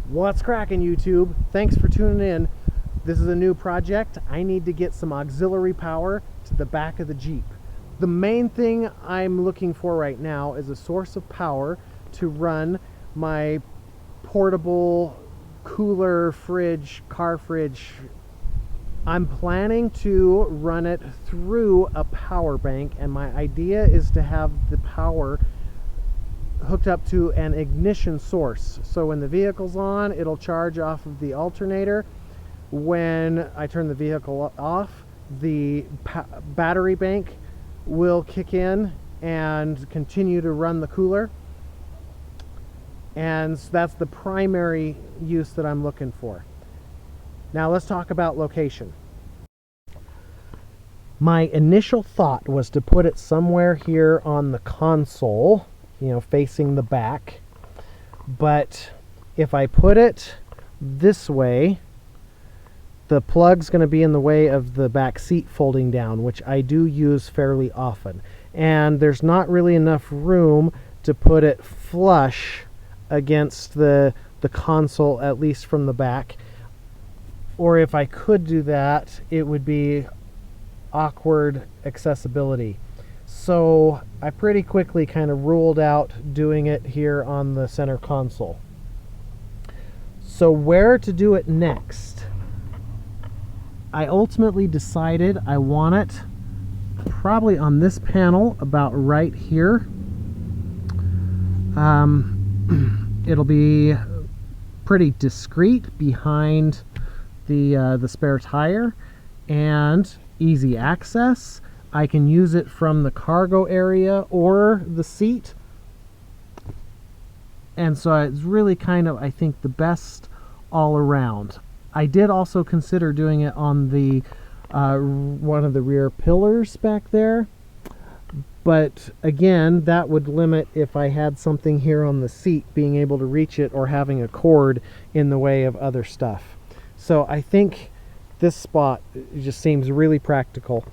What's cracking, YouTube? Thanks for tuning in. This is a new project. I need to get some auxiliary power to the back of the Jeep. The main thing I'm looking for right now is a source of power to run my portable cooler, fridge, car fridge. I'm planning to run it through a power bank, and my idea is to have the power hooked up to an ignition source. So when the vehicle's on, it'll charge off of the alternator. When I turn the vehicle off, the battery bank will kick in and continue to run the cooler. And so that's the primary use that I'm looking for. Now let's talk about location. My initial thought was to put it somewhere here on the console, facing the back. But if I put it this way, the plug's going to be in the way of the back seat folding down, which I do use fairly often. And there's not really enough room to put it flush against the console, at least from the back. Or if I could do that, it would be awkward accessibility. So I pretty quickly kind of ruled out doing it here on the center console. So where to do it next? I ultimately decided I want it probably on this panel about right here. It'll be pretty discreet behind the spare tire and easy access. I can use it from the cargo area or the seat, and so it's really kind of, I think, the best all around. I did also consider doing it on the one of the rear pillars back there, but again, that would limit if I had something here on the seat being able to reach it, or having a cord in the way of other stuff. So I think this spot just seems really practical.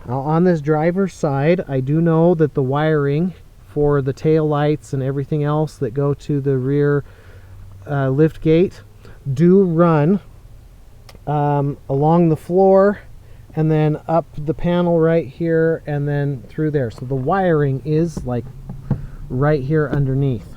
Now, on this driver's side, I do know that the wiring for the tail lights and everything else that go to the rear lift gate do run along the floor and then up the panel right here and then through there. So the wiring is like right here underneath.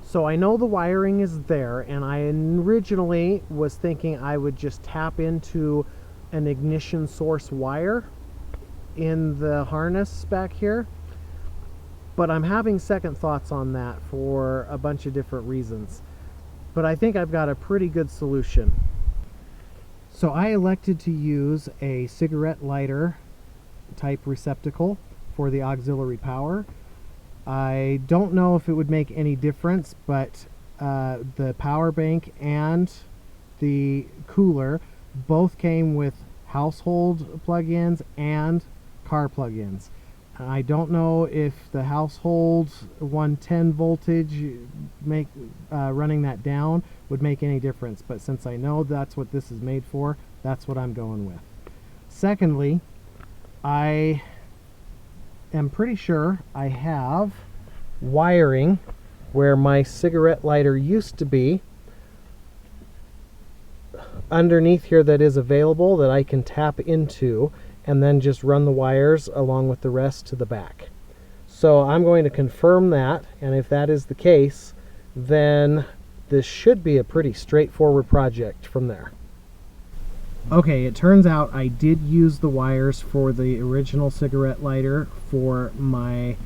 So I know the wiring is there, and I originally was thinking I would just tap into an ignition source wire in the harness back here. But I'm having second thoughts on that for a bunch of different reasons. But I think I've got a pretty good solution. So I elected to use a cigarette lighter type receptacle for the auxiliary power. I don't know if it would make any difference, but the power bank and the cooler both came with household plug-ins and car plug-ins. I don't know if the household 110 voltage running that down would make any difference, but since I know that's what this is made for, that's what I'm going with. Secondly, I am pretty sure I have wiring where my cigarette lighter used to be underneath here that is available, that I can tap into and then just run the wires along with the rest to the back. So I'm going to confirm that, and if that is the case, then this should be a pretty straightforward project from there. Okay, it turns out I did use the wires for the original cigarette lighter for my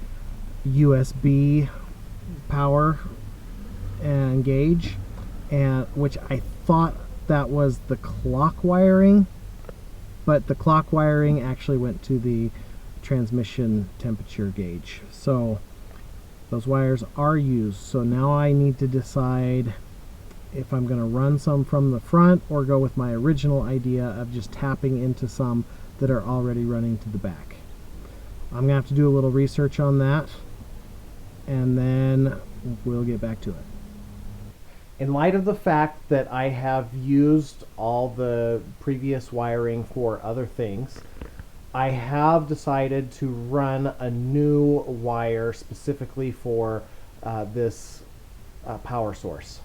USB power and gauge, and which I thought that was the clock wiring, but the clock wiring actually went to the transmission temperature gauge. So those wires are used. So now I need to decide if I'm going to run some from the front or go with my original idea of just tapping into some that are already running to the back. I'm going to have to do a little research on that, and then we'll get back to it. In light of the fact that I have used all the previous wiring for other things, I have decided to run a new wire specifically for this power source.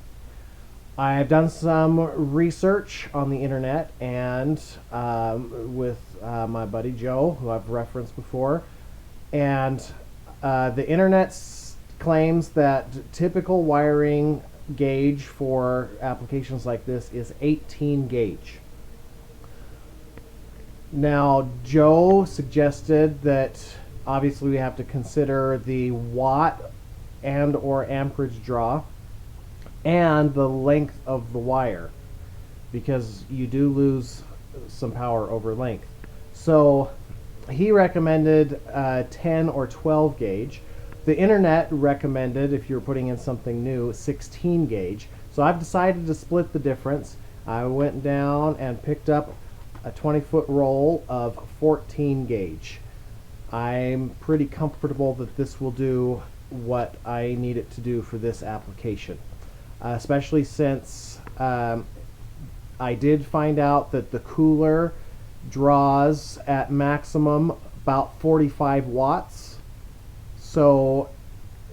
I've done some research on the internet and with my buddy Joe, who I've referenced before, and the internet claims that typical wiring gauge for applications like this is 18 gauge. Now, Joe suggested that obviously we have to consider the watt and or amperage draw and the length of the wire, because you do lose some power over length. So he recommended 10 or 12 gauge. The internet recommended, if you're putting in something new, 16 gauge. So I've decided to split the difference. I went down and picked up a 20-foot roll of 14 gauge. I'm pretty comfortable that this will do what I need it to do for this application, especially since I did find out that the cooler draws at maximum about 45 watts. So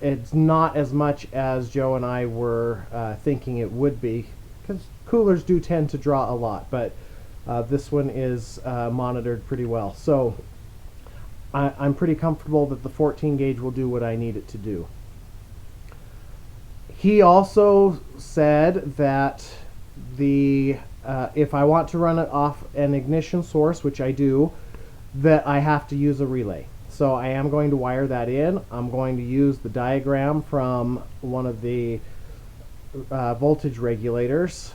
it's not as much as Joe and I were thinking it would be, because coolers do tend to draw a lot, but this one is monitored pretty well. So I'm pretty comfortable that the 14 gauge will do what I need it to do. He also said that if I want to run it off an ignition source, which I do, that I have to use a relay. So I am going to wire that in. I'm going to use the diagram from one of the voltage regulators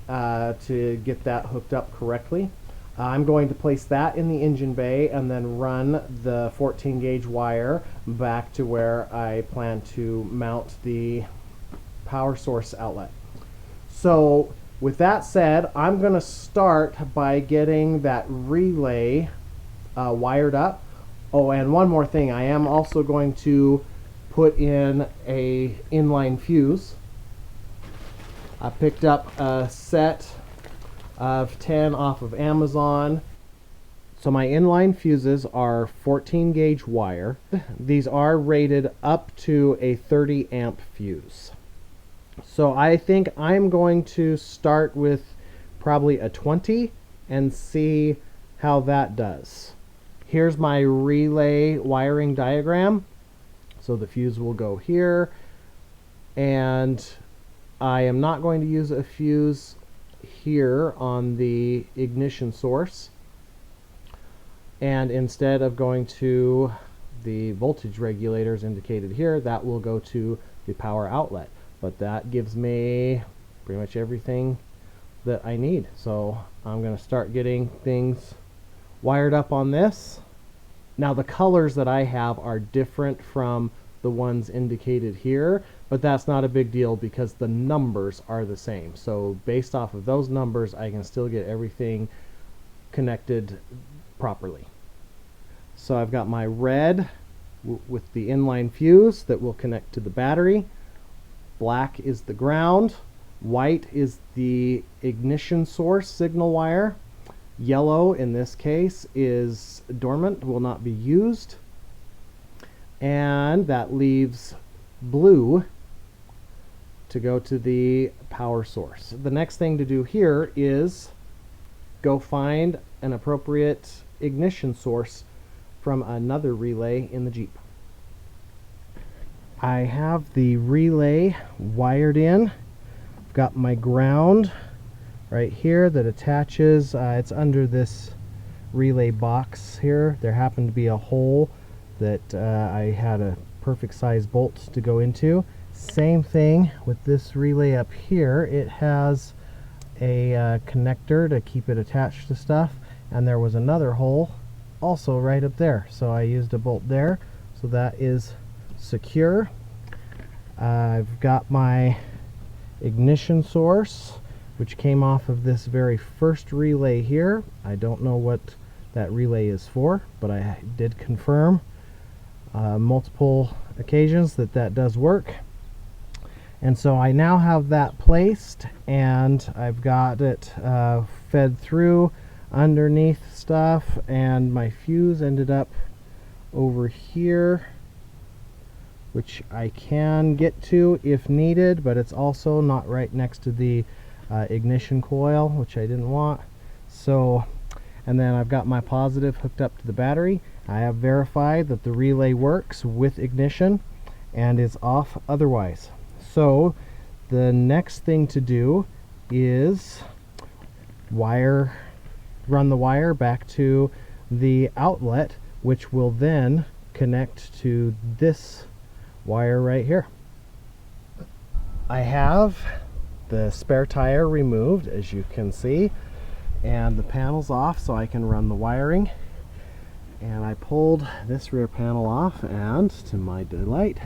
to get that hooked up correctly. I'm going to place that in the engine bay and then run the 14 gauge wire back to where I plan to mount the power source outlet. So with that said, I'm going to start by getting that relay wired up. Oh, and one more thing, I am also going to put in a inline fuse. I picked up a set of 10 off of Amazon. So my inline fuses are 14 gauge wire. These are rated up to a 30 amp fuse. So I think I'm going to start with probably a 20 and see how that does. Here's my relay wiring diagram. So the fuse will go here, and I am not going to use a fuse here on the ignition source, and instead of going to the voltage regulators indicated here, that will go to the power outlet. But that gives me pretty much everything that I need. So I'm going to start getting things wired up on this. Now the colors that I have are different from the ones indicated here, but that's not a big deal because the numbers are the same. So based off of those numbers, I can still get everything connected properly. So I've got my red with the inline fuse that will connect to the battery. Black is the ground. White is the ignition source signal wire. Yellow, in this case, is dormant, will not be used. And that leaves blue to go to the power source. The next thing to do here is go find an appropriate ignition source from another relay in the Jeep. I have the relay wired in. I've got my ground right here that attaches. It's under this relay box here. There happened to be a hole that I had a perfect size bolt to go into. Same thing with this relay up here. It has a connector to keep it attached to stuff, and there was another hole also right up there, so I used a bolt there, so that is secure. I've got my ignition source, which came off of this very first relay here. I don't know what that relay is for, but I did confirm multiple occasions that that does work. And so I now have that placed, and I've got it fed through. underneath stuff, and my fuse ended up over here, which I can get to if needed, but it's also not right next to the ignition coil, which I didn't want. So, and then I've got my positive hooked up to the battery. I have verified that the relay works with ignition and is off otherwise. So the next thing to do is run the wire back to the outlet, which will then connect to this wire right here. I have the spare tire removed, as you can see, and the panel's off so I can run the wiring. And I pulled this rear panel off, and to my delight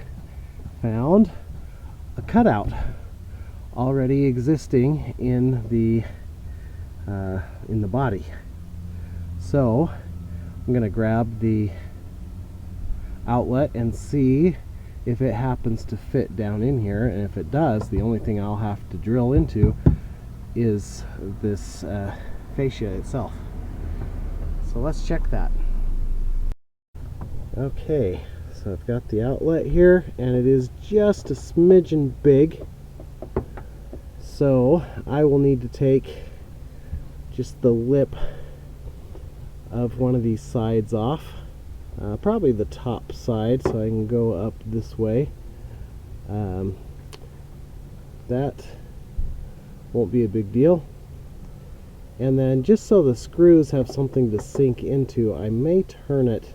found a cutout already existing in the body. So I'm going to grab the outlet and see if it happens to fit down in here, and if it does, the only thing I'll have to drill into is this fascia itself. So let's check that. Okay, so I've got the outlet here, and it is just a smidgen big, so I will need to take just the lip of one of these sides off, probably the top side, so I can go up this way. That won't be a big deal. And then, just so the screws have something to sink into, I may turn it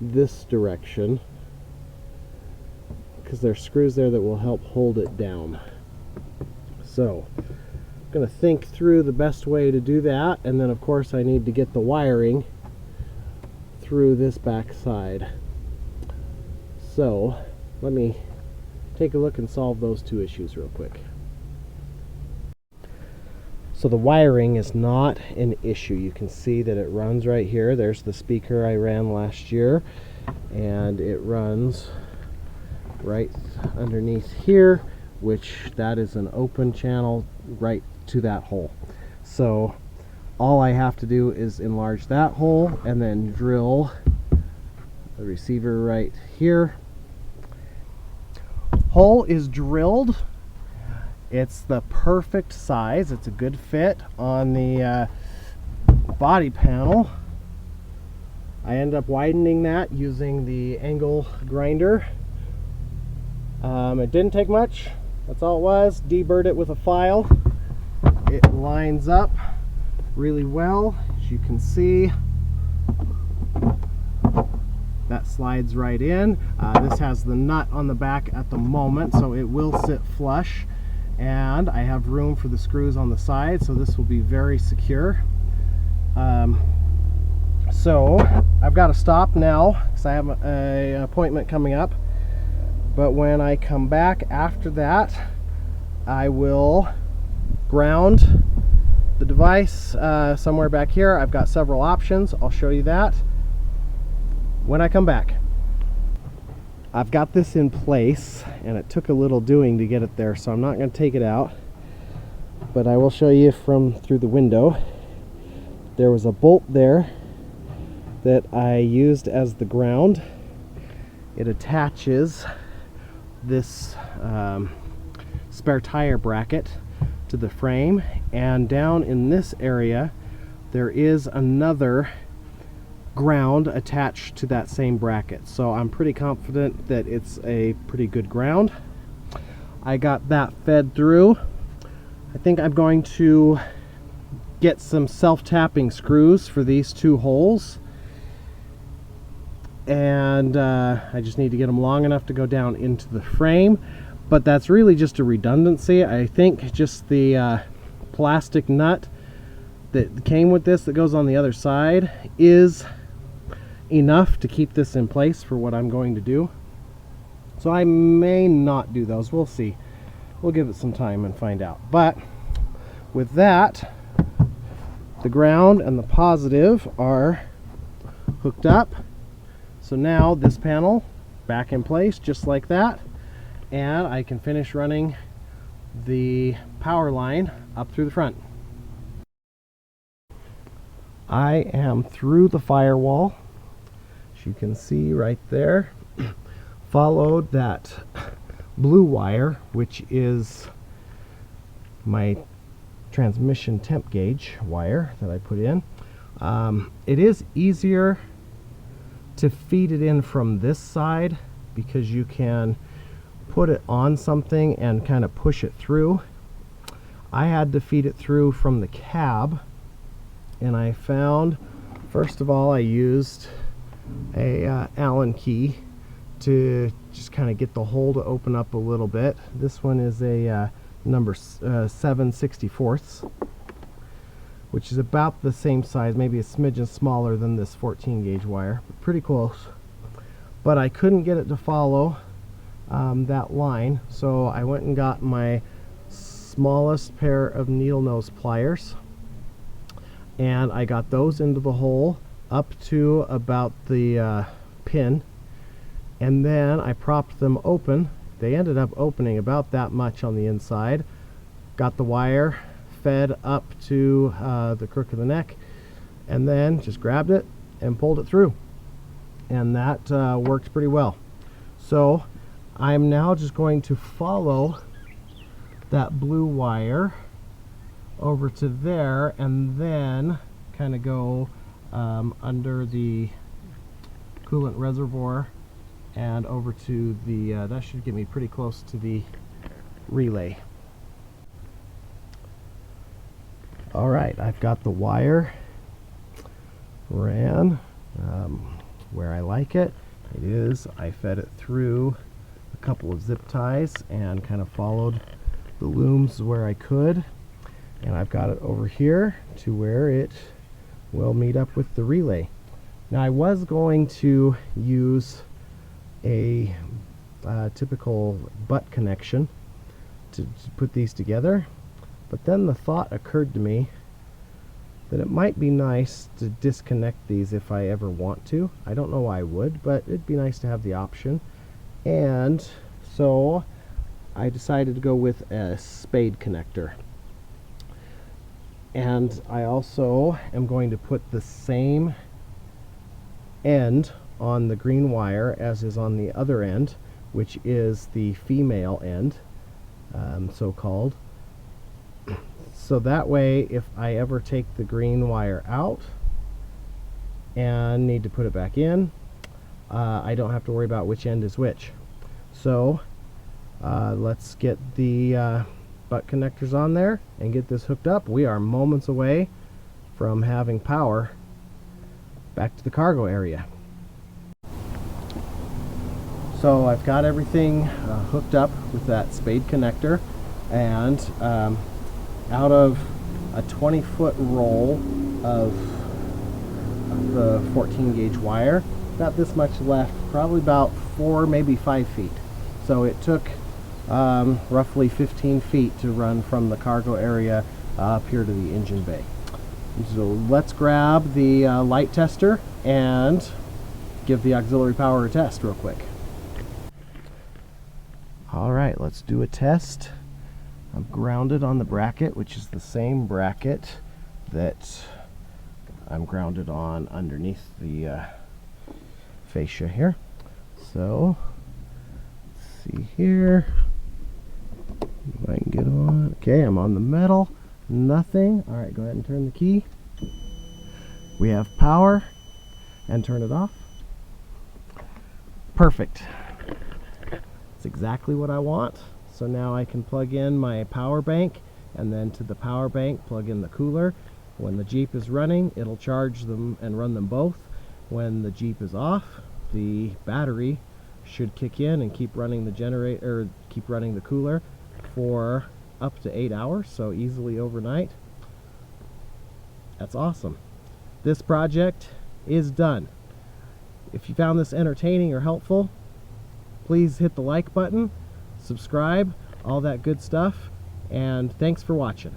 this direction, because there's screws there that will help hold it down. So I'm going to think through the best way to do that, and then of course I need to get the wiring through this back side. So let me take a look and solve those two issues real quick. So the wiring is not an issue. You can see that it runs right here. There's the speaker I ran last year, and it runs right underneath here, which that is an open channel right to that hole. So all I have to do is enlarge that hole and then drill the receiver right here. Hole is drilled. It's the perfect size. It's a good fit on the body panel. I ended up widening that using the angle grinder. It didn't take much. That's all it was. Deburred it with a file. It lines up really well, as you can see. That slides right in. This has the nut on the back at the moment, so it will sit flush. And I have room for the screws on the side, so this will be very secure. So I've got to stop now because I have an appointment coming up. But when I come back after that, I will ground the device somewhere back here. I've got several options. I'll show you that when I come back. I've got this in place, and it took a little doing to get it there, so I'm not going to take it out, but I will show you from through the window. There was a bolt there that I used as the ground. It attaches this spare tire bracket to the frame, and down in this area there is another ground attached to that same bracket, so I'm pretty confident that it's a pretty good ground. I got that fed through. I think I'm going to get some self-tapping screws for these two holes, and I just need to get them long enough to go down into the frame, but that's really just a redundancy. I think just the plastic nut that came with this that goes on the other side is enough to keep this in place for what I'm going to do. So I may not do those. We'll see. We'll give it some time and find out. But with that, the ground and the positive are hooked up. So now this panel back in place just like that, and I can finish running the power line up through the front. I am through the firewall, as you can see right there. Followed that blue wire, which is my transmission temp gauge wire that I put in. It is easier to feed it in from this side because you can put it on something and kind of push it through. I had to feed it through from the cab, and I found, first of all, I used a Allen key to just kind of get the hole to open up a little bit. This one is a number 7/64, which is about the same size, maybe a smidgen smaller than this 14 gauge wire, but pretty close. But I couldn't get it to follow that line, so I went and got my smallest pair of needle nose pliers, and I got those into the hole up to about the pin, and then I propped them open. They ended up opening about that much on the inside. Got the wire fed up to the crook of the neck, and then just grabbed it and pulled it through, and that worked pretty well. So I'm now just going to follow that blue wire over to there, and then kind of go under the coolant reservoir and over to the that should get me pretty close to the relay. All right, I've got the wire ran where I like it. It is, I fed it through a couple of zip ties and kind of followed the looms where I could, and I've got it over here to where it will meet up with the relay. Now I was going to use a typical butt connection to put these together, but then the thought occurred to me that it might be nice to disconnect these if I ever want to. I don't know why I would, but it'd be nice to have the option. And so I decided to go with a spade connector. And I also am going to put the same end on the green wire as is on the other end, which is the female end, so-called. So that way, if I ever take the green wire out and need to put it back in, I don't have to worry about which end is which. So let's get the butt connectors on there and get this hooked up. We are moments away from having power back to the cargo area. So I've got everything hooked up with that spade connector, and out of a 20-foot roll of the 14 gauge wire, got this much left, probably about 4, maybe 5 feet. So it took roughly 15 feet to run from the cargo area up here to the engine bay. So let's grab the light tester and give the auxiliary power a test real quick. All right, let's do a test. I'm grounded on the bracket, which is the same bracket that I'm grounded on underneath the fascia here. So, let's see here if I can get on. Okay, I'm on the metal. Nothing. All right, go ahead and turn the key. We have power, and turn it off. Perfect. It's exactly what I want. So now I can plug in my power bank, and then to the power bank plug in the cooler. When the Jeep is running, it'll charge them and run them both. When the Jeep is off, the battery should kick in and keep running the generator, or keep running the cooler for up to 8 hours, so easily overnight. That's awesome. This project is done. If you found this entertaining or helpful, please hit the like button, subscribe, all that good stuff, and thanks for watching.